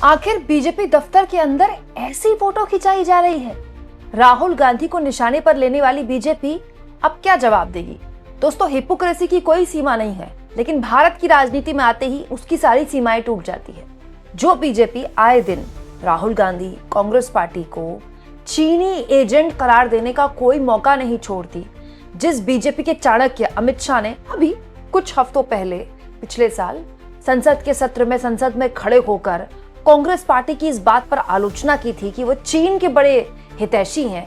आखिर बीजेपी दफ्तर के अंदर ऐसी फोटो खिंचाई जा रही है। राहुल गांधी को निशाने पर लेने वाली बीजेपी अब क्या जवाब देगी? दोस्तों, हिपोक्रेसी की कोई सीमा नहीं है, लेकिन भारत की राजनीति में आते ही उसकी सारी सीमाएं टूट जाती है। जो बीजेपी आए दिन राहुल गांधी कांग्रेस पार्टी को चीनी एजेंट करार देने का कोई मौका नहीं छोड़ती, जिस बीजेपी के चाणक्य अमित शाह ने अभी कुछ हफ्तों पहले पिछले साल संसद के सत्र में संसद में खड़े होकर कांग्रेस पार्टी की इस बात पर आलोचना की थी कि वो चीन के बड़े हितैषी हैं।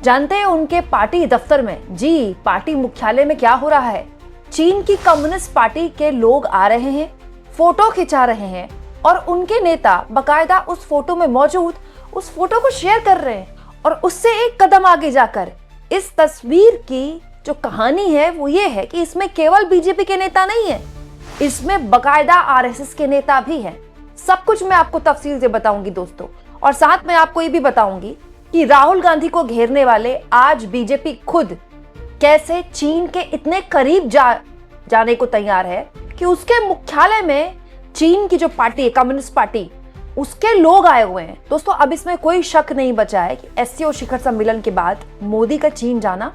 जानते हैं उनके पार्टी दफ्तर में, जी पार्टी मुख्यालय में क्या हो रहा है? चीन की कम्युनिस्ट पार्टी के लोग आ रहे हैं, फोटो खिंचा रहे हैं और उनके नेता बकायदा उस फोटो में मौजूद उस फोटो को शेयर कर रहे हैं। और उससे एक कदम आगे जाकर इस तस्वीर की जो कहानी है वो ये है कि इसमें केवल बीजेपी के नेता नहीं है, इसमें बकायदा आरएसएस के नेता भी हैं। सब कुछ मैं आपको तफसील से बताऊंगी दोस्तों, और साथ में आपको ये भी बताऊंगी कि राहुल गांधी को घेरने वाले आज बीजेपी खुद कैसे चीन के इतने करीब जाने को तैयार है कि उसके मुख्यालय में चीन की जो पार्टी है, कम्युनिस्ट पार्टी, उसके लोग आए हुए हैं। दोस्तों, अब इसमें कोई शक नहीं बचा है कि एससीओ शिखर सम्मेलन के बाद मोदी का चीन जाना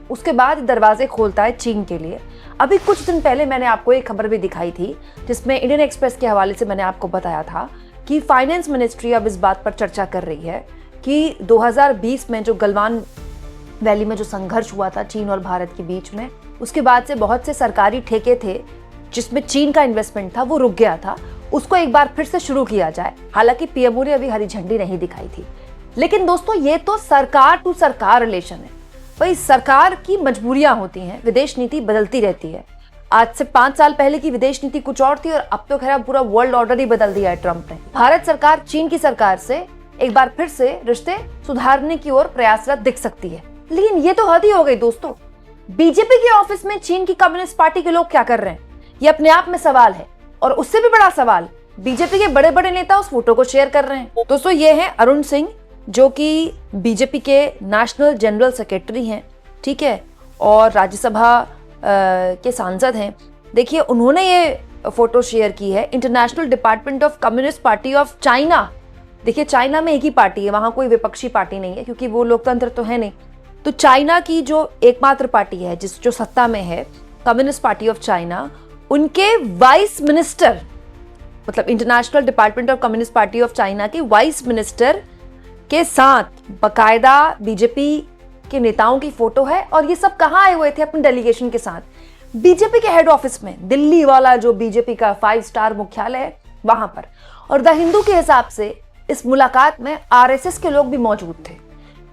उसके बाद दरवाजे खोलता है चीन के लिए। अभी कुछ दिन पहले मैंने आपको एक खबर भी दिखाई थी जिसमें इंडियन एक्सप्रेस के हवाले से मैंने आपको बताया था कि फाइनेंस मिनिस्ट्री अब इस बात पर चर्चा कर रही है कि 2020 में जो गलवान वैली में जो संघर्ष हुआ था चीन और भारत के बीच में, उसके बाद से बहुत से सरकारी ठेके थे जिसमें चीन का इन्वेस्टमेंट था, वो रुक गया था, उसको एक बार फिर से शुरू किया जाए। हालांकि पीएमओ ने अभी हरी झंडी नहीं दिखाई थी। लेकिन दोस्तों, ये तो सरकार टू सरकार रिलेशन है। भाई, सरकार की मजबूरियां होती हैं, विदेश नीति बदलती रहती है। आज से 5 साल पहले की विदेश नीति कुछ और थी और अब तो खैर पूरा वर्ल्ड ऑर्डर ही बदल दिया है ट्रंप ने। भारत सरकार चीन की सरकार से एक बार फिर से रिश्ते सुधारने की ओर प्रयासरत दिख सकती है। लेकिन ये तो हद ही हो गई दोस्तों। बीजेपी के ऑफिस में चीन की कम्युनिस्ट पार्टी के लोग क्या कर रहे हैं, ये अपने आप में सवाल है। और उससे भी बड़ा सवाल, बीजेपी के बड़े बड़े नेता उस फोटो को शेयर कर रहे हैं। दोस्तों, ये है अरुण सिंह, जो कि बीजेपी के नेशनल जनरल सेक्रेटरी हैं, ठीक है, और राज्यसभा के सांसद हैं। देखिए, उन्होंने ये फोटो शेयर की है। International department of communist party of China. देखिए, चाइना में एक ही पार्टी है, वहां कोई विपक्षी पार्टी नहीं है क्योंकि वो लोकतंत्र तो है नहीं। तो चाइना की जो एकमात्र पार्टी है जो सत्ता में है, कम्युनिस्ट पार्टी ऑफ चाइना, उनके वाइस मिनिस्टर, मतलब international department of communist party of China के वाइस मिनिस्टर के साथ बकायदा बीजेपी के नेताओं की फोटो है। और ये सब कहाँ आए हुए थे? अपने डेलीगेशन के साथ बीजेपी के हेड ऑफिस में, दिल्ली वाला जो बीजेपी का 5 स्टार मुख्यालय है वहां पर। और द हिंदू के हिसाब से इस मुलाकात में आरएसएस के लोग भी मौजूद थे।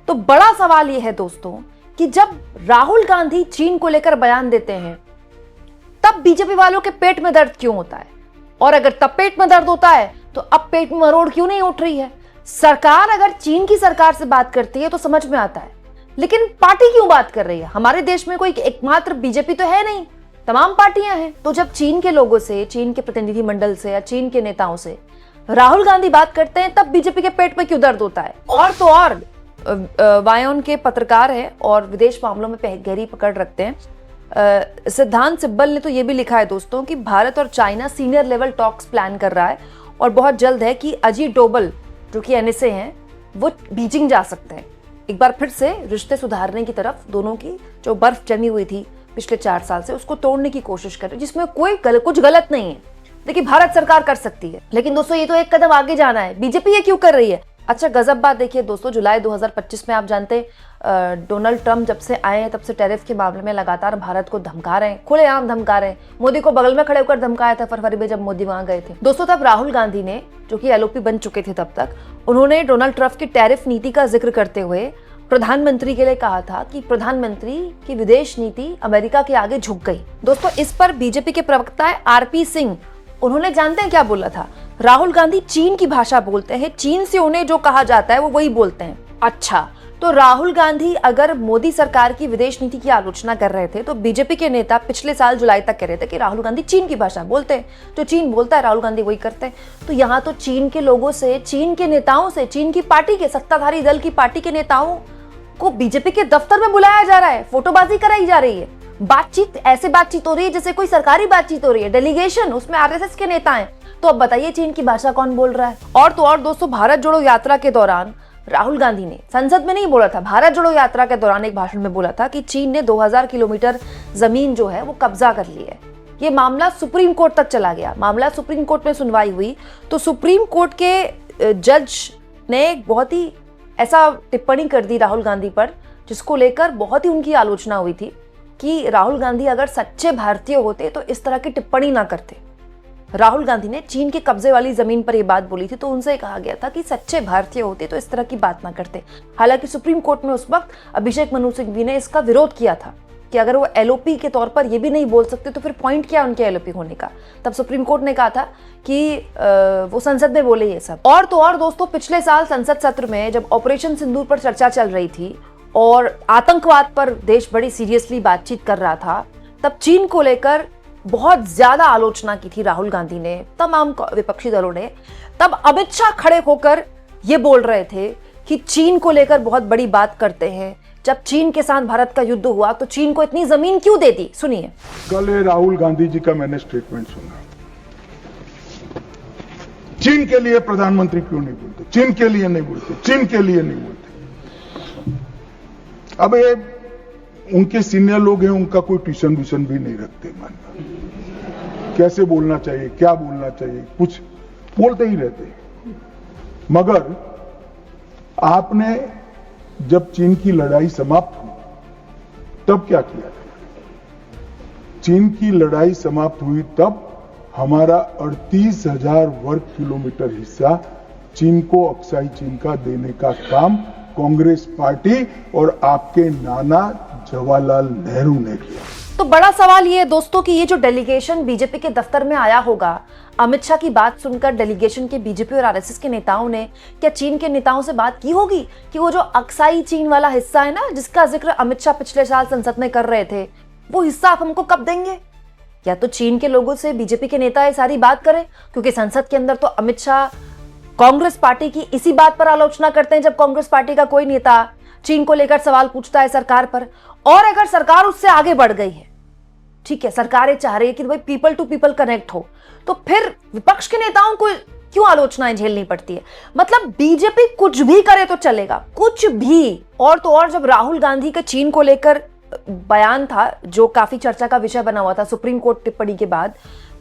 तो बड़ा सवाल यह है दोस्तों कि जब राहुल गांधी चीन को लेकर बयान देते हैं तब बीजेपी वालों के पेट में दर्द क्यों होता है? और अगर तब पेट में दर्द होता है तो अब पेट में मरोड़ क्यों नहीं उठ रही है? सरकार अगर चीन की सरकार से बात करती है तो समझ में आता है, लेकिन पार्टी क्यों बात कर रही है? हमारे देश में कोई एकमात्र बीजेपी तो है नहीं, तमाम पार्टियां हैं। तो जब चीन के लोगों से, चीन के प्रतिनिधि मंडल से या चीन के नेताओं से राहुल गांधी बात करते हैं तब बीजेपी के पेट में क्यों दर्द होता है? और तो और वायोन के पत्रकार हैं और विदेश मामलों में गहरी पकड़ रखते हैं, सिद्धांत सिब्बल ने तो ये भी लिखा है दोस्तों कि भारत और China senior level talks plan कर रहा है और बहुत जल्द है कि अजीत डोभाल जो कि एनएसए हैं वो बीजिंग जा सकते हैं, एक बार फिर से रिश्ते सुधारने की तरफ। दोनों की जो बर्फ जमी हुई थी पिछले 4 साल से, उसको तोड़ने की कोशिश कर रहे हैं, जिसमें कुछ गलत नहीं है। देखिए, भारत सरकार कर सकती है, लेकिन दोस्तों ये तो एक कदम आगे जाना है। बीजेपी ये क्यों कर रही है? अच्छा, गजब बात देखिए दोस्तों, जुलाई 2025 में आप जानते हैं डोनाल्ड ट्रंप जब से आए हैं तब से टैरिफ के मामले में लगातार भारत को धमका रहे हैं, खुलेआम धमका रहे हैं। मोदी को बगल में खड़े होकर धमकाया था फरवरी में जब मोदी वहां गए थे। दोस्तों, तब राहुल गांधी ने, जो कि एलओपी बन चुके थे तब तक, उन्होंने डोनाल्ड ट्रंप की टैरिफ नीति का जिक्र करते हुए प्रधानमंत्री के लिए कहा था कि प्रधानमंत्री की विदेश नीति अमेरिका के आगे झुक गई। दोस्तों, इस पर बीजेपी के प्रवक्ता है आरपी सिंह, उन्होंने जानते हैं क्या बोला था? राहुल गांधी चीन की भाषा बोलते हैं, चीन से उन्हें जो कहा जाता है वो वही बोलते हैं। अच्छा, तो राहुल गांधी अगर मोदी सरकार की विदेश नीति की आलोचना कर रहे थे तो बीजेपी के नेता पिछले साल जुलाई तक कह रहे थे कि राहुल गांधी चीन की भाषा बोलते हैं, जो चीन बोलता है राहुल गांधी वही करते हैं। तो यहाँ तो चीन के लोगों से, चीन के नेताओं से, चीन की पार्टी के, सत्ताधारी दल की पार्टी के नेताओं को बीजेपी के दफ्तर में बुलाया जा रहा है, फोटोबाजी कराई जा रही है। बातचीत ऐसे बातचीत हो रही है जैसे कोई सरकारी बातचीत हो रही है। डेलीगेशन, उसमें आरएसएस के नेता हैं, तो अब बताइए चीन की भाषा कौन बोल रहा है। और तो और दोस्तों, भारत जोड़ो यात्रा के दौरान राहुल गांधी ने संसद में नहीं बोला था, भारत जोड़ो यात्रा के दौरान एक भाषण में बोला था कि चीन ने 2000 किलोमीटर जमीन जो है वो कब्जा कर ली है। ये मामला सुप्रीम कोर्ट तक चला गया। मामला सुप्रीम कोर्ट में सुनवाई हुई तो सुप्रीम कोर्ट के जज ने बहुत ही ऐसा टिप्पणी कर दी राहुल गांधी पर, जिसको लेकर बहुत ही उनकी आलोचना हुई थी कि राहुल गांधी अगर सच्चे भारतीय होते तो इस तरह की टिप्पणी ना करते। राहुल गांधी ने चीन के कब्जे वाली जमीन पर यह बात बोली थी तो उनसे कहा गया था कि सच्चे भारतीय होते तो इस तरह की बात ना करते। हालांकि सुप्रीम कोर्ट में उस वक्त अभिषेक मनु सिंघवी ने इसका विरोध किया था कि अगर वो एलओपी के तौर पर ये भी नहीं बोल सकते तो फिर पॉइंट क्या उनके एलओपी होने का। तब सुप्रीम कोर्ट ने कहा था कि वो संसद में बोले ये सब। और तो और दोस्तों, पिछले साल संसद सत्र में जब ऑपरेशन सिंदूर पर चर्चा चल रही थी और आतंकवाद पर देश बड़ी सीरियसली बातचीत कर रहा था, तब चीन को लेकर बहुत ज्यादा आलोचना की थी राहुल गांधी ने, तमाम विपक्षी दलों ने। तब अमित शाह खड़े होकर ये बोल रहे थे कि चीन को लेकर बहुत बड़ी बात करते हैं। जब चीन के साथ भारत का युद्ध हुआ तो चीन को इतनी जमीन क्यों दे दी, सुनिए। कल राहुल गांधी जी का मैंने स्टेटमेंट सुना, चीन के लिए प्रधानमंत्री क्यों नहीं बोलते, चीन के लिए नहीं बोलते, चीन के लिए नहीं बोलते। अब ये उनके सीनियर लोग हैं, उनका कोई ट्यूशन व्यूशन भी नहीं रखते मन में, कैसे बोलना चाहिए, क्या बोलना चाहिए, कुछ बोलते ही रहते। मगर आपने जब चीन की लड़ाई समाप्त हुई तब क्या किया? चीन की लड़ाई समाप्त हुई तब हमारा 38,000 वर्ग किलोमीटर हिस्सा चीन को, अक्साई चीन का देने का काम कांग्रेस पार्टी और आपके नाना जवाहरलाल नेहरू ने किया। तो बड़ा सवाल ये है दोस्तों कि ये जो डेलीगेशन बीजेपी के दफ्तर में आया होगा, अमित शाह की बात सुनकर डेलीगेशन के बीजेपी और आरएसएस के नेताओं ने क्या चीन के नेताओं से बात की होगी कि वो जो अक्साई चीन वाला हिस्सा है ना, जिसका जिक्र अमित शाह पिछले साल संसद में कर रहे थे, वो हिस्सा आप हमको कब देंगे? या तो चीन के लोगों से बीजेपी के नेता ये सारी बात करें, क्योंकि संसद के अंदर तो अमित शाह कांग्रेस पार्टी की इसी बात पर आलोचना करते हैं जब कांग्रेस पार्टी का कोई नेता चीन को लेकर सवाल पूछता है सरकार पर। और अगर सरकार उससे आगे बढ़ गई है, ठीक है, सरकार ये चाह रही है कि भाई पीपल टू पीपल कनेक्ट हो, तो फिर विपक्ष के नेताओं को क्यों आलोचनाएं झेलनी पड़ती है? मतलब बीजेपी कुछ भी करे तो चलेगा, कुछ भी। और तो और जब राहुल गांधी का चीन को लेकर बयान था जो काफी चर्चा का विषय बना हुआ था सुप्रीम कोर्ट टिप्पणी के बाद,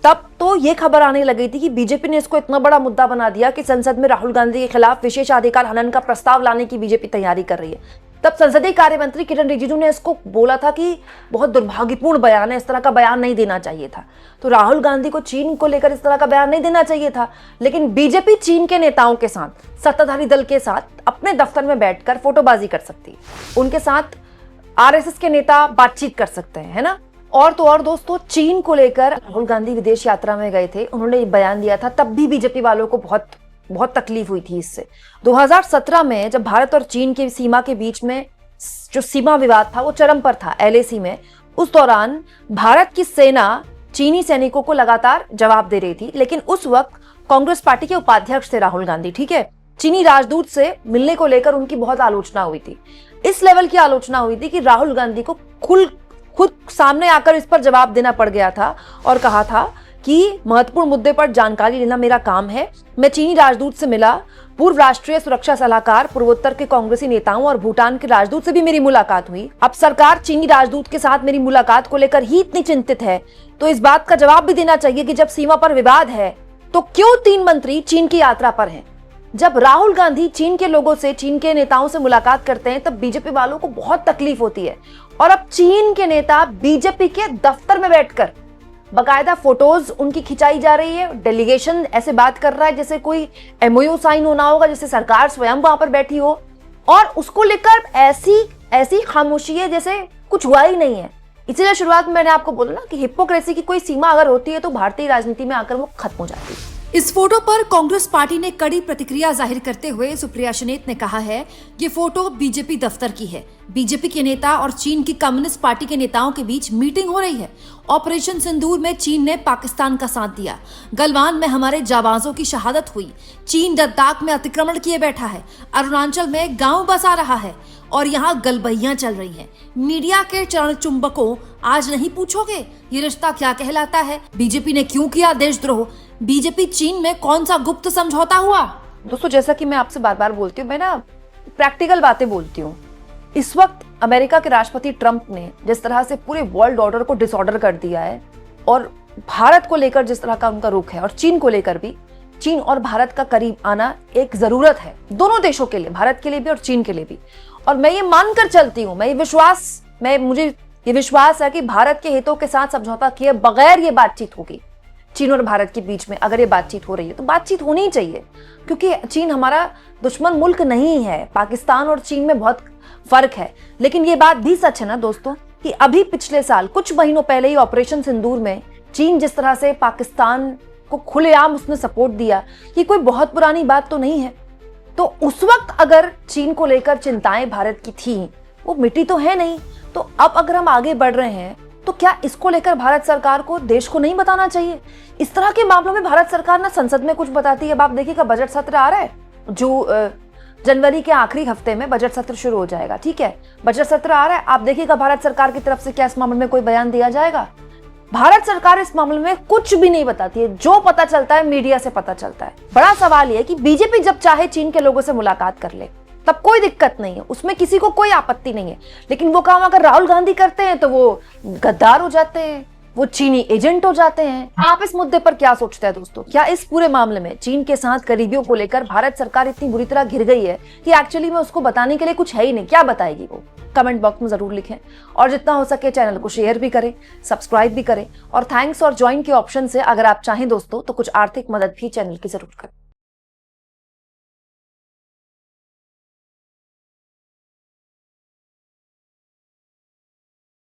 तब तो ये खबर आने लगी थी कि बीजेपी ने इसको इतना बड़ा मुद्दा बना दिया कि संसद में राहुल गांधी के खिलाफ विशेषाधिकार हनन का प्रस्ताव लाने की बीजेपी तैयारी कर रही है। तब संसदीय कार्य मंत्री किरण रिजिजू ने इसको बोला था कि बहुत दुर्भाग्यपूर्ण बयान है, इस तरह का बयान नहीं देना चाहिए था। तो राहुल गांधी को चीन को लेकर इस तरह का बयान नहीं देना चाहिए था। लेकिन बीजेपी चीन के नेताओं के साथ, सत्ताधारी दल के साथ अपने दफ्तर में बैठकर फोटोबाजी कर सकती है, उनके साथ आरएसएस के नेता बातचीत कर सकते हैं, है ना। और तो और दोस्तों, चीन को लेकर राहुल गांधी विदेश यात्रा में गए थे, उन्होंने बयान दिया था, तब भी बीजेपी वालों को बहुत तकलीफ हुई थी इससे। 2017 में जब भारत और चीन की सीमा के बीच में जो सीमा विवाद था वो चरम पर था एलएसी में, उस दौरान भारत की सेना चीनी सैनिकों को लगातार जवाब दे रही थी। लेकिन उस वक्त कांग्रेस पार्टी के उपाध्यक्ष थे राहुल गांधी, ठीक है। चीनी राजदूत से मिलने को लेकर उनकी बहुत आलोचना हुई थी। इस लेवल की आलोचना हुई थी कि राहुल गांधी को खुद सामने आकर इस पर जवाब देना पड़ गया था और कहा था कि महत्वपूर्ण मुद्दे पर जानकारी लेना मेरा काम है। मैं चीनी राजदूत से मिला, पूर्व राष्ट्रीय सुरक्षा सलाहकार, पूर्वोत्तर के कांग्रेसी नेताओं और भूटान के राजदूत से भी मेरी मुलाकात हुई। अब सरकार चीनी राजदूत के साथ मेरी मुलाकात को लेकर ही इतनी चिंतित है तो इस बात का जवाब भी देना चाहिए कि जब सीमा पर विवाद है तो क्यों 3 मंत्री चीन की यात्रा पर हैं? जब राहुल गांधी चीन के लोगों से, चीन के नेताओं से मुलाकात करते हैं तब बीजेपी वालों को बहुत तकलीफ होती है। और अब चीन के नेता बीजेपी के दफ्तर में बैठकर बकायदा फोटोज उनकी खिंचाई जा रही है। डेलीगेशन ऐसे बात कर रहा है जैसे कोई एमओयू साइन होना होगा, जैसे सरकार स्वयं वहां पर बैठी हो, और उसको लेकर ऐसी खामोशी है जैसे कुछ हुआ ही नहीं है। इसीलिए शुरुआत में मैंने आपको बोला ना कि हिपोक्रेसी की कोई सीमा अगर होती है तो भारतीय राजनीति में आकर वो खत्म हो जाती है। इस फोटो पर कांग्रेस पार्टी ने कड़ी प्रतिक्रिया जाहिर करते हुए सुप्रिया शनेत ने कहा है ये फोटो बीजेपी दफ्तर की है। बीजेपी के नेता और चीन की कम्युनिस्ट पार्टी के नेताओं के बीच मीटिंग हो रही है। ऑपरेशन सिंदूर में चीन ने पाकिस्तान का साथ दिया। गलवान में हमारे जाबाजों की शहादत हुई। चीन लद्दाख में अतिक्रमण किए बैठा है। अरुणाचल में गांव बसा रहा है और यहाँ गलबहियां चल रही हैं। मीडिया के चरण चुंबकों, आज नहीं पूछोगे ये रिश्ता क्या कहलाता है? बीजेपी ने क्यों किया देशद्रोह? बीजेपी चीन में कौन सा गुप्त समझौता हुआ? दोस्तों, जैसा कि मैं आपसे बार बार बोलती हूँ, मैं ना प्रैक्टिकल बातें बोलती हूँ। इस वक्त अमेरिका के राष्ट्रपति ट्रंप ने जिस तरह से पूरे वर्ल्ड ऑर्डर को डिसऑर्डर कर दिया है और भारत को लेकर जिस तरह का उनका रुख है और चीन को लेकर भी, चीन और भारत का करीब आना एक जरूरत है दोनों देशों के लिए, भारत के लिए भी और चीन के लिए भी। और मैं ये मानकर चलती हूँ, मुझे ये विश्वास है कि भारत के हितों के साथ समझौता किए बगैर ये बातचीत होगी। चीन और भारत के बीच में अगर ये बातचीत हो रही है तो बातचीत होनी ही चाहिए, क्योंकि चीन हमारा दुश्मन मुल्क नहीं है। पाकिस्तान और चीन में बहुत फर्क है, लेकिन ये बात भी सच है ना दोस्तों कि अभी पिछले साल कुछ महीनों पहले ही ऑपरेशन सिंदूर में चीन जिस तरह से पाकिस्तान को खुलेआम उसने सपोर्ट दिया, ये कोई बहुत पुरानी बात तो नहीं है। तो उस वक्त अगर चीन को लेकर चिंताएं भारत की थी, वो मिटी तो है नहीं। तो अब अगर हम आगे बढ़ रहे हैं तो क्या इसको लेकर भारत सरकार को देश को नहीं बताना चाहिए? इस तरह के मामलों में भारत सरकार ना संसद में कुछ बताती है। अब आप देखिएगा, बजट सत्र आ रहा है, जो जनवरी के आखिरी हफ्ते में बजट सत्र शुरू हो जाएगा। ठीक है, बजट सत्र आ रहा है, आप देखिएगा भारत सरकार की तरफ से क्या इस मामले में कोई बयान दिया जाएगा? भारत सरकार इस मामले में कुछ भी नहीं बताती है। जो पता चलता है मीडिया से पता चलता है। बड़ा सवाल यह है कि बीजेपी जब चाहे चीन के लोगों से मुलाकात कर ले, तब कोई दिक्कत नहीं है, उसमें किसी को कोई आपत्ति नहीं है। लेकिन वो काम अगर राहुल गांधी करते हैं तो वो गद्दार हो जाते हैं, वो चीनी एजेंट हो जाते हैं। आप इस मुद्दे पर क्या सोचते हैं दोस्तों? क्या इस पूरे मामले में चीन के साथ करीबियों को लेकर भारत सरकार इतनी बुरी तरह घिर गई है कि एक्चुअली में उसको बताने के लिए कुछ है ही नहीं? क्या बताएगी वो? कमेंट बॉक्स में जरूर लिखें और जितना हो सके चैनल को शेयर भी करें, सब्सक्राइब भी करें और थैंक्स और ज्वाइन के ऑप्शन से अगर आप चाहें दोस्तों तो कुछ आर्थिक मदद भी चैनल की जरूर करें।